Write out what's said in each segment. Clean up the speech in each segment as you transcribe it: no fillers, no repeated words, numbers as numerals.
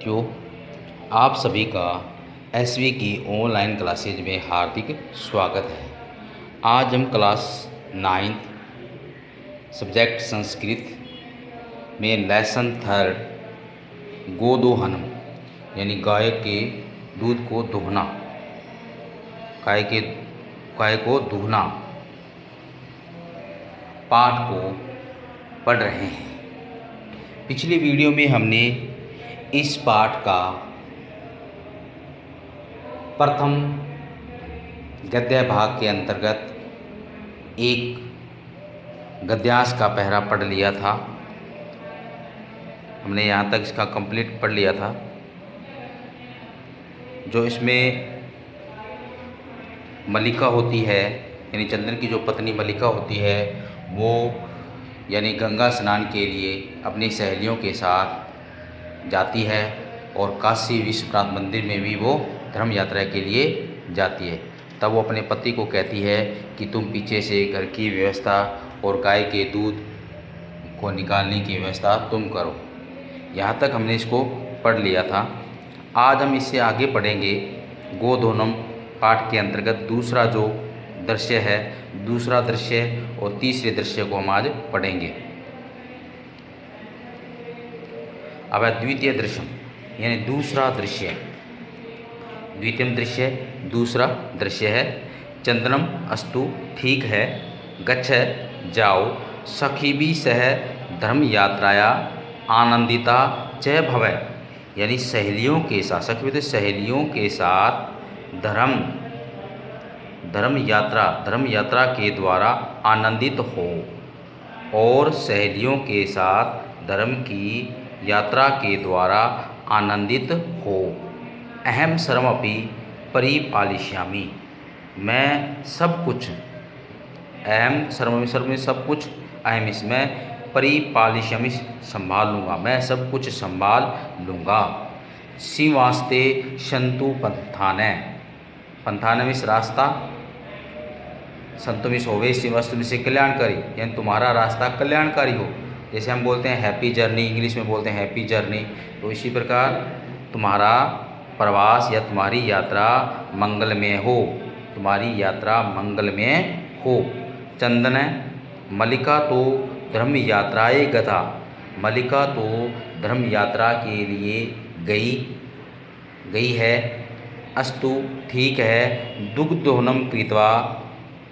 साथियों, आप सभी का एसवी की ऑनलाइन क्लासेज में हार्दिक स्वागत है। आज हम क्लास 9th सब्जेक्ट संस्कृत में लेसन 3 गोदोहनम यानी गाय के दूध को दुहना, गाय को दुहना पाठ को पढ़ रहे हैं। पिछली वीडियो में हमने इस पाठ का प्रथम गद्य भाग के अंतर्गत एक गद्यांश का पहरा पढ़ लिया था। हमने यहाँ तक इसका कंप्लीट पढ़ लिया था। जो इसमें मल्लिका होती है यानी चंदन की जो पत्नी मल्लिका होती है, वो यानी गंगा स्नान के लिए अपनी सहेलियों के साथ जाती है और काशी विश्वनाथ मंदिर में भी वो धर्म यात्रा के लिए जाती है। तब वो अपने पति को कहती है कि तुम पीछे से घर की व्यवस्था और गाय के दूध को निकालने की व्यवस्था तुम करो। यहाँ तक हमने इसको पढ़ लिया था। आज हम इससे आगे पढ़ेंगे। गोधोनम पाठ के अंतर्गत दूसरा जो दृश्य है, दूसरा दृश्य और तीसरे दृश्य को हम आज पढ़ेंगे। अब द्वितीय दृश्य यानी दूसरा दृश्य, द्वितीय दृश्य दूसरा दृश्य है। चंदनम अस्तु ठीक है, गच्छ जाओ, सखीभी सह धर्म यात्राया आनंदिता च भवै यानी सहेलियों के साथ, सखी तो सहेलियों के साथ धर्म यात्रा के द्वारा आनंदित हो और सहेलियों के साथ धर्म की यात्रा के द्वारा आनंदित हो। अहम सर्वमपि परिपालिष्यामि मैं सब कुछ, अहम सर्व में सब कुछ, अहम इसमें परिपालिष्यामि संभाल लूँगा, मैं सब कुछ संभाल लूँगा। शिवास्ते संतु पंथान में रास्ता, संतु में होवे, शिवास्तु में से कल्याणकारी यानी तुम्हारा रास्ता कल्याणकारी हो। जैसे हम बोलते हैं हैप्पी जर्नी, इंग्लिश में बोलते हैं हैप्पी जर्नी, तो इसी प्रकार तुम्हारा प्रवास या तुम्हारी यात्रा मंगलमय हो, तुम्हारी यात्रा मंगलमय हो। चंदन मल्लिका तो धर्म यात्राए गता, मल्लिका तो धर्म यात्रा के लिए गई है। अस्तु ठीक है, दुग्धोहनम कृत्वा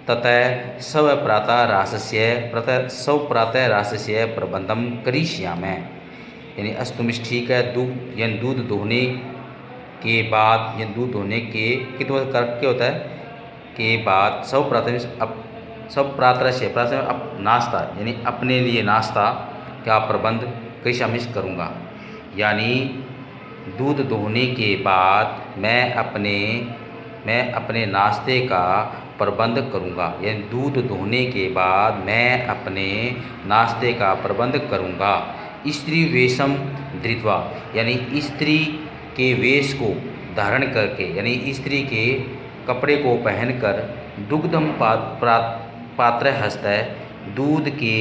ततः सव प्रातः रासस्य प्रबंधम करिष्यामि यानी अस्तुमिश ठीक है, दूध यानी दूध दोहने के बाद, या दूध धोने के कितना क्या होता है के बाद, सब प्रातः से अब नाश्ता यानी अपने लिए नाश्ता का प्रबंध करिष्यामि करूँगा। यानी दूध दोहने के बाद मैं अपने नाश्ते का प्रबंध करूँगा, यानी दूध दोहने के बाद मैं अपने नाश्ते का प्रबंध करूँगा। स्त्री वेशम धृत्वा यानी स्त्री के वेश को धारण करके, यानी स्त्री के कपड़े को पहनकर, दुग्धम पात्र हस्तय दूध के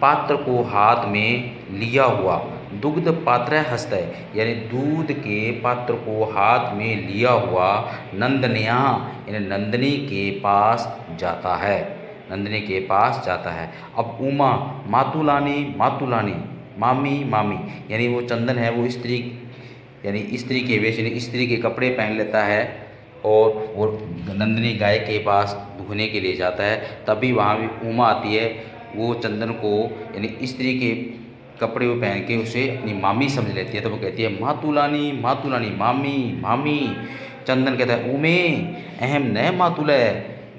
पात्र को हाथ में लिया हुआ, दुग्ध पात्र हस्तय यानी दूध के पात्र को हाथ में लिया हुआ, नंदनिया यानी नंदनी के पास जाता है, नंदनी के पास जाता है। अब उमा मातुलानी मामी यानी वो चंदन है, वो स्त्री यानी स्त्री के वेश यानी स्त्री के कपड़े पहन लेता है और वो नंदनी गाय के पास दुहने के लिए जाता है। तभी वहाँ भी उमा आती है, वो चंदन को यानी स्त्री के कपड़े वो पहन के उसे अपनी मामी समझ लेती है। तो वो कहती है मातुलानी मामी। चंदन कहता है उमे अहम न मातुलय,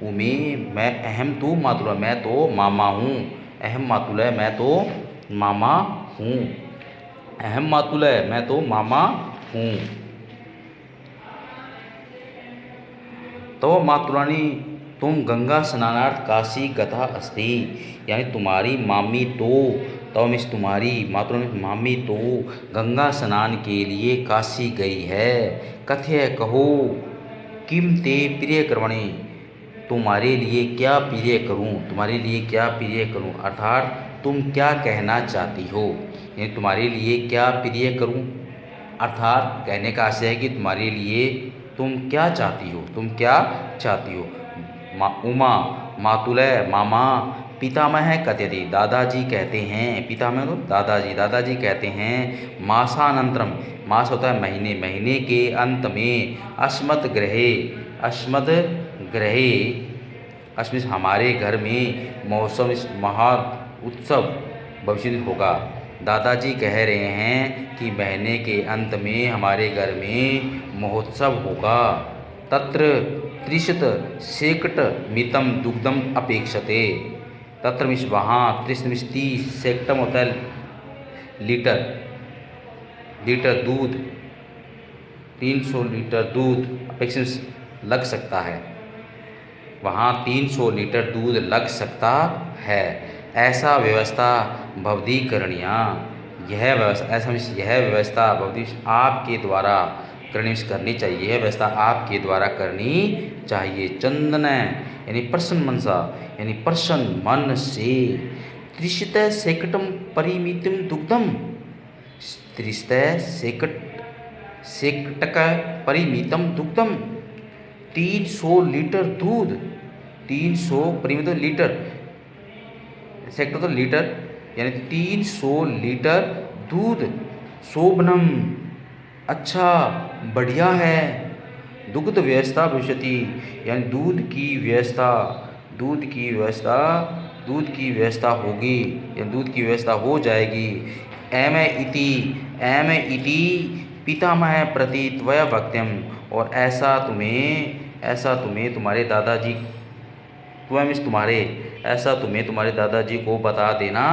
उमे मैं अहम तू मातुलय मैं तो मामा हूँ, अहम मातुलय मैं तो मामा हूँ, अहम मातुलय मैं तो मामा हूँ। तो मातुलानी तुम गंगा स्नानार्थ काशी गता अस्ति यानी तुम्हारी मामी तो, तुम्हारी मातुलानी मामी तो गंगा स्नान के लिए काशी गई है। कथय कहो किम ते प्रिय कर्मणि तुम्हारे लिए क्या प्रिय करूं, अर्थात तुम क्या कहना चाहती हो, यानी तुम्हारे लिए क्या प्रिय करूं। अर्थात कहने का आशय है कि तुम्हारे लिए तुम क्या चाहती हो, तुम क्या चाहती हो। उमा मातुलय मामा पितामह कथयति, दादाजी कहते हैं, पितामह तो दादाजी, दादाजी कहते हैं। मासानंतरम, मास होता है महीने, महीने के अंत में अस्मत् गृहे, अस्मत् गृहे, अस्मिस हमारे घर में मौसम महा उत्सव भविष्य होगा। दादाजी कह रहे हैं कि महीने के अंत में हमारे घर में महोत्सव होगा। तत्र त्रिशत सेकट मितम दुग्धम अपेक्षते, तत्र मिश वहाँ, त्रिशत मिश 30, सेकटम होता है लीटर, लीटर दूध, 300 लीटर दूध अपेक्षित लग सकता है, वहाँ 300 लीटर दूध लग सकता है। ऐसा व्यवस्था भवदी करणीया, यह व्यवस्था, ऐसा यह व्यवस्था भवदी आपके द्वारा करनी चाहिए, यह व्यवस्था आपके द्वारा करनी चाहिए। चंदन यानी प्रसन्न मनसा, यानी प्रसन्न मन से। त्रिशत सेकटम परिमितम दुग्धम, त्रिशत सेकटक परिमितम दुग्धम, 300 लीटर दूध, 300 परिमित लीटर, सेक्टर तो लीटर, यानी 300 लीटर दूध। शोभनम अच्छा बढ़िया है। दुग्ध व्यवस्था भविष्यति, यानी दूध की व्यवस्था, दूध की व्यवस्था, दूध की व्यवस्था होगी, या दूध की व्यवस्था हो जाएगी। एम इति पितामह प्रति त्वया वक्त्यम, और ऐसा तुम्हें तुम्हारे दादाजी, त्वम तुम्हारे, ऐसा तुम्हें तुम्हारे दादाजी को बता देना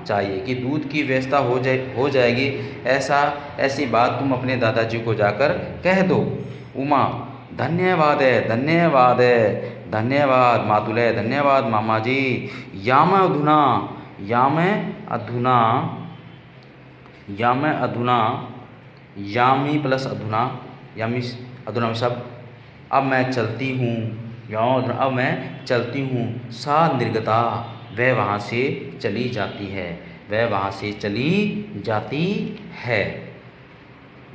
चाहिए कि दूध की व्यवस्था हो जाएगी। ऐसी बात तुम अपने दादाजी को जाकर कह दो। उमा धन्यवाद है, धन्यवाद है, धन्यवाद मातुलय, धन्यवाद मामा जी। याम अधुना, याम अधुना, याम अधुना, यामी प्लस अधुना, यामी अधुना सब, अब मैं चलती हूँ, अब मैं चलती हूँ। सा निर्गता, वह वहाँ से चली जाती है, वह वहाँ से चली जाती है।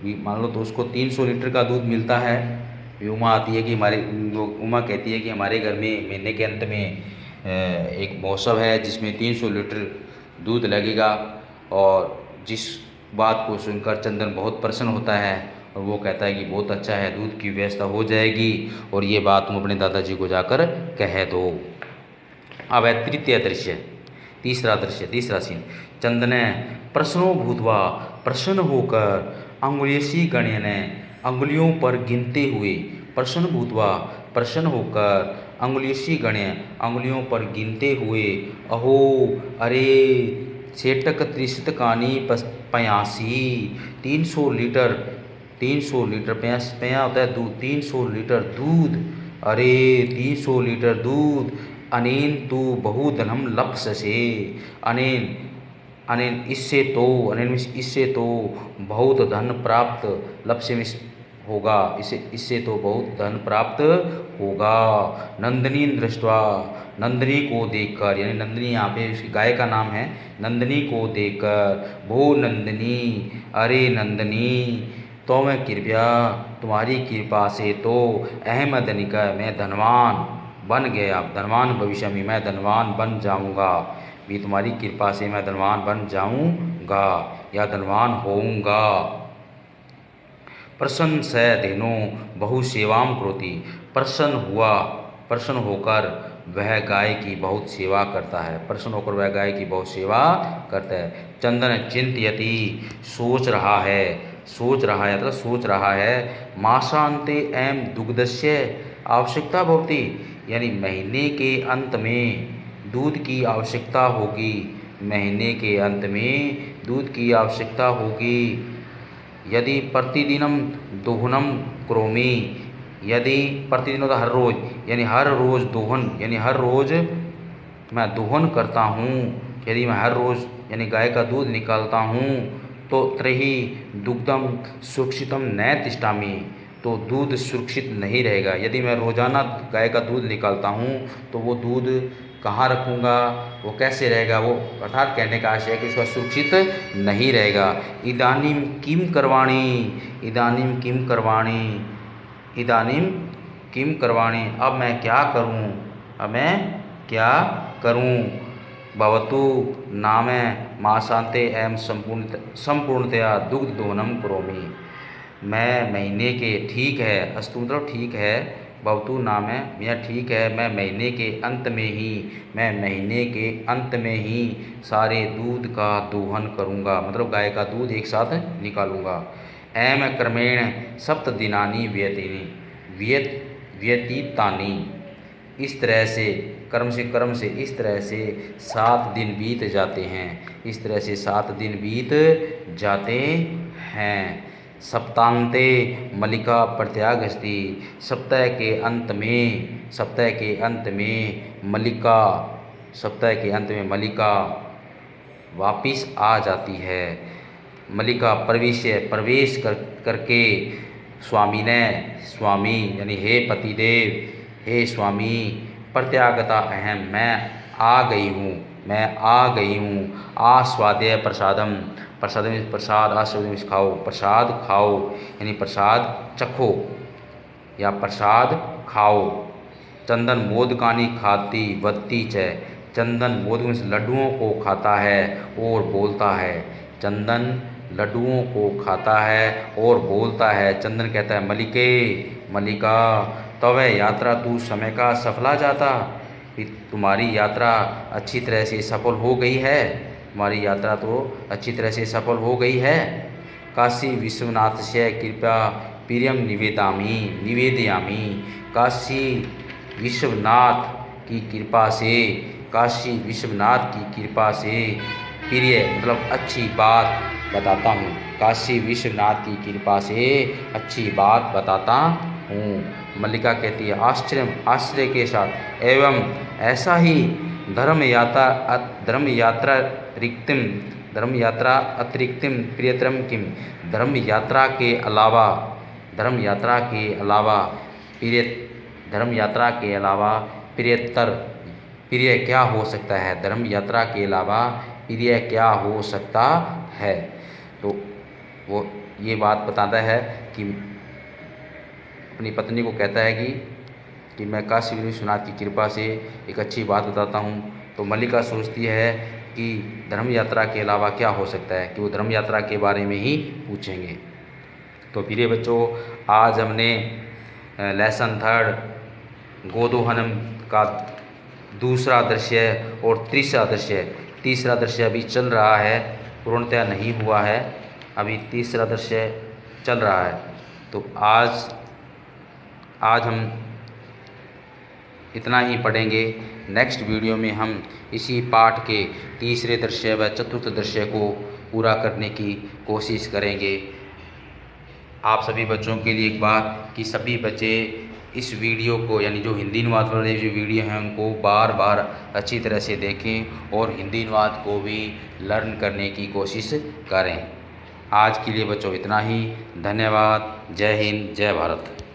मान लो तो उसको 300 लीटर का दूध मिलता है। उमा आती है कि उमा कहती है कि हमारे घर में महीने के अंत में एक महोत्सव है जिसमें 300 लीटर दूध लगेगा, और जिस बात को सुनकर चंदन बहुत प्रसन्न होता है और वो कहता है कि बहुत अच्छा है, दूध की व्यवस्था हो जाएगी, और ये बात तुम अपने दादाजी को जाकर कह दो। अब है तृतीय दृश्य, तीसरा सीन। चंदन प्रसन्नो भूतवा, प्रसन्न होकर, अंगुलीसी गण्य ने, अंगुलियों पर गिनते हुए, प्रसन्न भूतवा प्रसन्न होकर, अंगुलीसी गण्य अंगुलियों पर गिनते हुए, अहो अरे, सेटक त्रिशत कानी 85, 300 लीटर, 300 लीटर, पया होता है दूध, 300 लीटर दूध, अरे 300 लीटर दूध। अनेन तो बहुधनम लप्स्यसे, अनेन, अनेन इससे तो, अनेन इससे तो बहुत धन प्राप्त, लक्ष्य में होगा, इससे तो बहुत धन प्राप्त होगा। नंदिनी दृष्टवा, नंदिनी को देखकर, यानी नंदिनी यहाँ पे उसकी गाय का नाम है, नंदिनी को देखकर, भो नंदिनी, अरे नंदिनी, तो मैं कृपया, तुम्हारी कृपा से तो अहमदनिक, मैं धनवान बन गया, धनवान भविष्य में मैं धनवान बन जाऊंगा, भी तुम्हारी कृपा से मैं धनवान बन जाऊंगा या धनवान होऊंगा। प्रसन्न स धेनो बहु सेवाम करोति, प्रसन्न हुआ, प्रसन्न होकर वह गाय की बहुत सेवा करता है, प्रसन्न होकर वह गाय की बहुत सेवा करता है। चंदन चिंतयति, सोच रहा है, सोच रहा है, मतलब सोच रहा है। मासांते एम दुग्धस्य आवश्यकता भवति, यानी महीने के अंत में दूध की आवश्यकता होगी, महीने के अंत में दूध की आवश्यकता होगी। यदि प्रतिदिनम दोहनम करोमि, यदि प्रतिदिन होता हर रोज़, यानी हर रोज़ दोहन, यानी हर रोज़ मैं दोहन करता हूँ, यदि मैं हर रोज़ यानी गाय का दूध निकालता हूँ, तो त्रही दुग्धम सुरक्षितम न तिष्ठामि, तो दूध सुरक्षित नहीं रहेगा। यदि मैं रोज़ाना गाय का दूध निकालता हूँ तो वो दूध कहाँ रखूँगा, वो कैसे रहेगा, वो अर्थात कहने का आशय है कि इसका सुरक्षित नहीं रहेगा। इदानीम किम करवाणी, इदानीम किम करवाणी, इदानीम किम करवाणी, अब मैं क्या करूँ, अब मैं क्या करूँ। भवतु नाम मासान्ते एवं संपूर्णतया दुग्ध दोहनम करोमि, मैं महीने के, ठीक है, अस्तु मतलब ठीक है, भवतु नाम है यह ठीक है, मैं महीने के अंत में ही, मैं महीने के अंत में ही सारे दूध का दोहन करूँगा, मतलब गाय का दूध एक साथ निकालूंगा। एम क्रमेण सप्त दिनानि व्यतीतानि, इस तरह से कर्म से इस तरह से 7 दिन बीत जाते हैं, इस तरह से 7 दिन बीत जाते हैं। सप्तांते मलिका प्रत्यागस्ति, सप्ताह के अंत में, सप्ताह के अंत में मलिका, सप्ताह के अंत में मलिका वापिस आ जाती है। मलिका प्रवेश करके स्वामी ने, स्वामी यानी हे पतिदेव, हे स्वामी, प्रत्यागता अहम, मैं आ गई हूँ, मैं आ गई हूँ। आस्वाद्य प्रसादम, प्रसाद में प्रसाद, आस्वाद में खाओ, प्रसाद खाओ यानी प्रसाद चखो या प्रसाद खाओ। चंदन मोदकानी खाती वत्ती च, चंदन मोदक में लड्डुओं को खाता है और बोलता है, चंदन लड्डुओं को खाता है और बोलता है। चंदन कहता है मलिके, मलिका, तब यात्रा तू समय का सफला जाता, तुम्हारी यात्रा अच्छी तरह से सफल हो गई है, तुम्हारी यात्रा तो अच्छी तरह से सफल हो गई है। काशी विश्वनाथ से कृपया प्रियम निवेदयामी, काशी विश्वनाथ की कृपा से, काशी विश्वनाथ की कृपा से प्रिय मतलब अच्छी बात बताता हूँ, काशी विश्वनाथ की कृपा से अच्छी बात बताता हूँ। मल्लिका कहती है आश्चर्य के साथ, एवं ऐसा ही धर्म यात्रा अतिरिक्तिम प्रियतरम किम, धर्म यात्रा के अलावा, धर्म यात्रा के अलावा प्रियतर, प्रिय क्या हो सकता है, धर्म यात्रा के अलावा प्रिय क्या हो सकता है। तो वो ये बात बताता है कि अपनी पत्नी को कहता है कि मैं काशी विश्वनाथ की कृपा से एक अच्छी बात बताता हूँ। तो मल्लिका सोचती है कि धर्म यात्रा के अलावा क्या हो सकता है, कि वो धर्म यात्रा के बारे में ही पूछेंगे। तो प्रिय बच्चों, आज हमने लेसन 3 गोदोहनम का दूसरा दृश्य और तीसरा दृश्य अभी चल रहा है, पूर्णतया नहीं हुआ है, अभी तीसरा दृश्य चल रहा है। तो आज हम इतना ही पढ़ेंगे। नेक्स्ट वीडियो में हम इसी पाठ के तीसरे दृश्य व चतुर्थ दृश्य को पूरा करने की कोशिश करेंगे। आप सभी बच्चों के लिए एक बात कि सभी बच्चे इस वीडियो को, यानी जो हिंदी अनुवाद वाले जो वीडियो हैं उनको बार बार अच्छी तरह से देखें और हिंदी अनुवाद को भी लर्न करने की कोशिश करें। आज के लिए बच्चों इतना ही। धन्यवाद। जय हिंद, जय भारत।